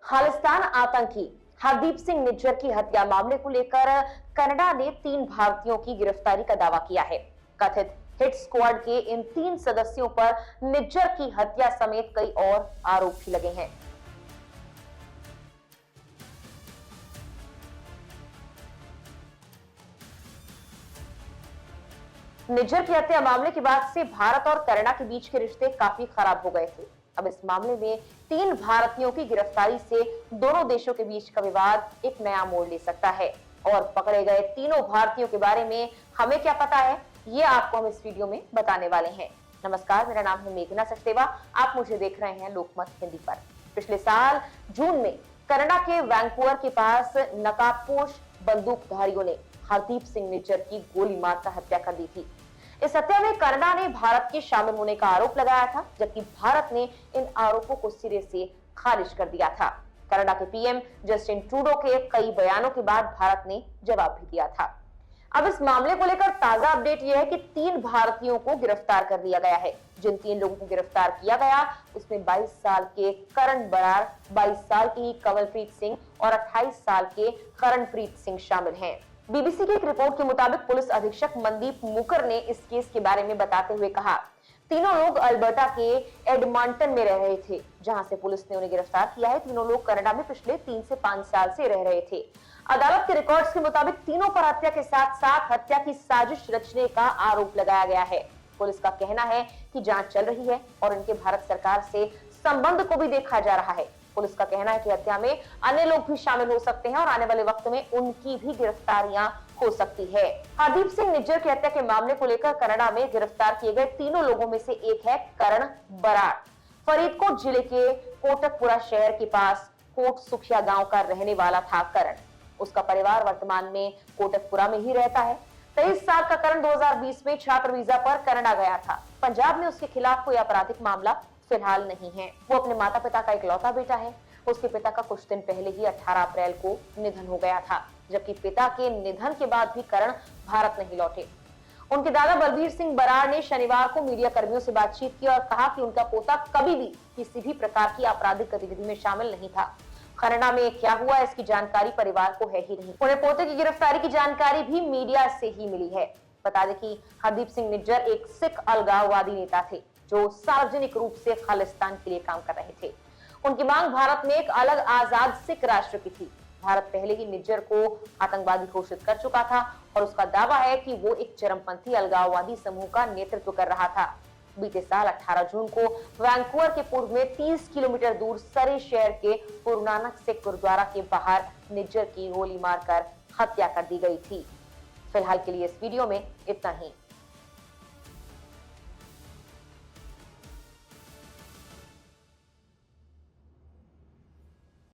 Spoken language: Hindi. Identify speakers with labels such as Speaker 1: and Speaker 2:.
Speaker 1: खालिस्तान आतंकी हरदीप सिंह निज्जर की हत्या मामले को लेकर कनाडा ने 3 भारतीयों की गिरफ्तारी का दावा किया है। कथित हिट स्क्वाड के इन 3 सदस्यों पर निज्जर की हत्या समेत कई और आरोप भी लगे हैं। निज्जर की हत्या मामले के बाद से भारत और कनाडा के बीच के रिश्ते काफी खराब हो गए थे। अब इस मामले में 3 भारतीयों की गिरफ्तारी से दोनों देशों के बीच का विवाद एक नया मोड़ ले सकता है। और पकड़े गए तीनों भारतीयों के बारे में हमें क्या पता है, ये आपको हम इस वीडियो में बताने वाले हैं। नमस्कार, मेरा नाम है मेघना सचदेवा। आप मुझे देख रहे हैं लोकमत हिंदी पर। पिछले साल जून में कनाडा के वैंकूवर के पास नकाबपोश बंदूकधारियों ने हरदीप सिंह निज्जर की गोली मारकर हत्या कर दी थी। इस हत्या में कनाडा ने भारत के शामिल होने का आरोप लगाया था, जबकि भारत ने इन आरोपों को सिरे से खारिज कर दिया था। कनाडा के पीएम जस्टिन ट्रूडो के कई बयानों के बाद भारत ने जवाब भी दिया था। अब इस मामले को लेकर ताजा अपडेट यह है कि 3 भारतीयों को गिरफ्तार कर लिया गया है। जिन 3 लोगों को गिरफ्तार किया गया उसमें 22 साल के करण बरार, 22 साल की कमलप्रीत सिंह और 28 साल के करणप्रीत सिंह शामिल हैं। बीबीसी की एक रिपोर्ट के मुताबिक पुलिस अधीक्षक मनदीप मुकर ने इस केस के बारे में बताते हुए कहा, तीनों लोग अल्बर्टा के एडमंटन में रह रहे थे, जहां से पुलिस ने उन्हें गिरफ्तार किया है। तीनों लोग कनाडा में पिछले 3 से 5 साल से रह रहे थे। अदालत के रिकॉर्ड्स के मुताबिक तीनों पर हत्या के साथ साथ हत्या की साजिश रचने का आरोप लगाया गया है। पुलिस का कहना है कि जांच चल रही है और इनके भारत सरकार से संबंध को भी देखा जा रहा है। पुलिस का कहना है कि हत्या में अन्य लोग भी शामिल हो सकते हैं और आने वाले वक्त में उनकी भी गिरफ्तारियां हो सकती है। हरदीप सिंह निज्जर की हत्या के मामले को लेकर कनाडा में गिरफ्तार किए गए तीनों लोगों में से एक है करण बराड़। फरीदकोट जिले के कोटकपुरा शहर के पास कोट सुखिया गांव का रहने वाला था करण। उसका परिवार वर्तमान में कोटकपुरा में ही रहता है। 23 साल का करण 2020 में छात्र वीजा पर कनाडा गया था। पंजाब में उसके खिलाफ कोई आपराधिक मामला फिलहाल नहीं है। वो अपने माता पिता का इकलौता बेटा है। उसके पिता का कुछ दिन पहले ही 18 अप्रैल को निधन हो गया था, जबकि पिता के निधन के बाद भी करण भारत नहीं लौटे। उनके दादा बलबीर सिंह बराड़ ने शनिवार को मीडिया कर्मियों से बातचीत की और कहा कि उनका पोता कभी भी किसी भी प्रकार की आपराधिक गतिविधि में शामिल नहीं था। कनाडा में क्या हुआ इसकी जानकारी परिवार को है ही नहीं। उन्हें पोते की गिरफ्तारी की जानकारी भी मीडिया से ही मिली है। बता दें कि हरदीप सिंह निज्जर एक सिख अलगाववादी नेता थे जो सार्वजनिक रूप से खालिस्तान के लिए काम कर रहे थे। उनकी मांग भारत में एक अलग आजाद सिख राष्ट्र की थी। भारत पहले ही निज्जर को आतंकवादी घोषित कर चुका था और उसका दावा है कि वो एक चरमपंथी अलगाववादी समूह का नेतृत्व कर रहा था। बीते साल 18 जून को वैंकूवर के पूर्व में 30 किलोमीटर दूर सरे शहर के गुरु नानक सिख गुरुद्वारा के बाहर निज्जर की गोली मारकर हत्या कर दी गई थी। फिलहाल के लिए इस वीडियो में इतना ही।